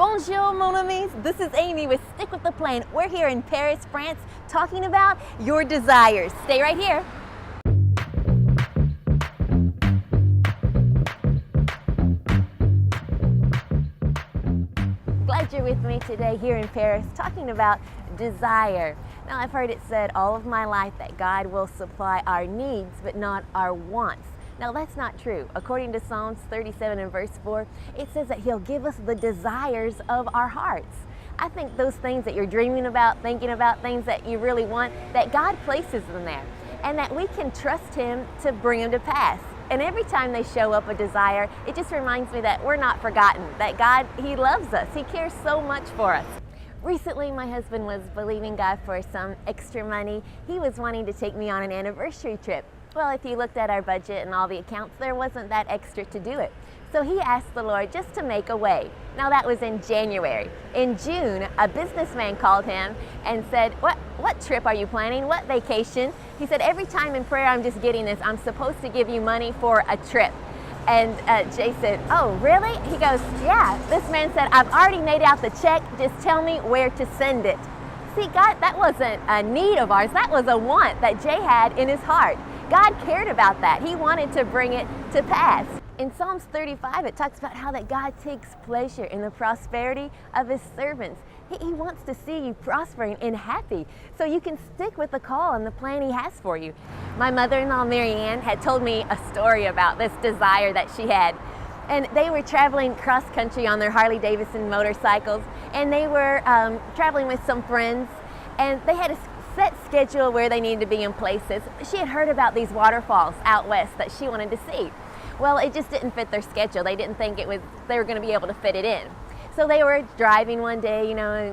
Bonjour, mon amis. This is Amy with Stick with the Plan. We're here in Paris, France, talking about your desires. Stay right here. Glad you're with me today here in Paris, talking about desire. Now, I've heard it said all of my life that God will supply our needs, but not our wants. Now, that's not true. According to Psalms 37 and verse 4, it says that He'll give us the desires of our hearts. I think those things that you're dreaming about, thinking about, things that you really want, that God places them there, and that we can trust Him to bring them to pass. And every time they show up a desire, it just reminds me that we're not forgotten, that God, He loves us. He cares so much for us. Recently, my husband was believing God for some extra money. He was wanting to take me on an anniversary trip. Well, if you looked at our budget and all the accounts, there wasn't that extra to do it. So he asked the Lord just to make a way. Now that was in January. In June, a businessman called him and said, what trip are you planning? What vacation? He said, every time in prayer I'm just getting this, I'm supposed to give you money for a trip. And Jay said, oh, really? He goes, yeah. This man said, I've already made out the check. Just tell me where to send it. See, God, that wasn't a need of ours. That was a want that Jay had in his heart. God cared about that. He wanted to bring it to pass. In Psalms 35, it talks about how that God takes pleasure in the prosperity of His servants. He wants to see you prospering and happy so you can stick with the call and the plan He has for you. My mother-in-law, Mary Ann, had told me a story about this desire that she had. And they were traveling cross-country on their Harley-Davidson motorcycles, and they were traveling with some friends, and they had a set schedule where they needed to be in places. She had heard about these waterfalls out west that she wanted to see. Well, it just didn't fit their schedule. They didn't think they were going to be able to fit it in. So they were driving one day,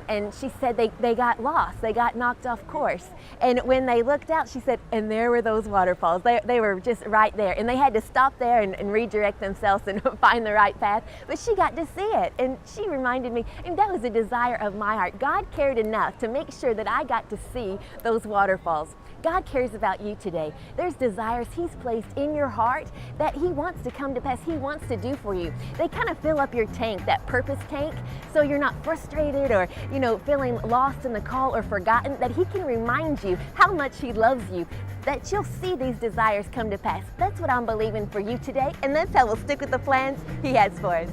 and she said they got lost. They got knocked off course. And when they looked out, she said, and there were those waterfalls. They were just right there. And they had to stop there and redirect themselves and find the right path. But she got to see it. And she reminded me, and that was a desire of my heart. God cared enough to make sure that I got to see those waterfalls. God cares about you today. There's desires He's placed in your heart that He wants to come to pass. He wants to do for you. They kind of fill up your tank, that purpose tank, so you're not frustrated or, feeling lost in the call or forgotten, that He can remind you how much He loves you, that you'll see these desires come to pass. That's what I'm believing for you today, and that's how we'll stick with the plans He has for us.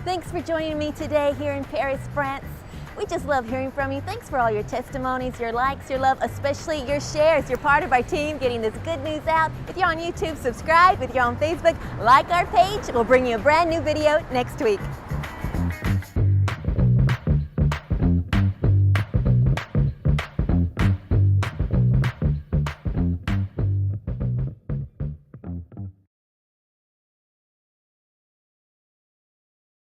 Thanks for joining me today here in Paris, France. We just love hearing from you. Thanks for all your testimonies, your likes, your love, especially your shares. You're part of our team getting this good news out. If you're on YouTube, subscribe. If you're on Facebook, like our page. We'll bring you a brand new video next week.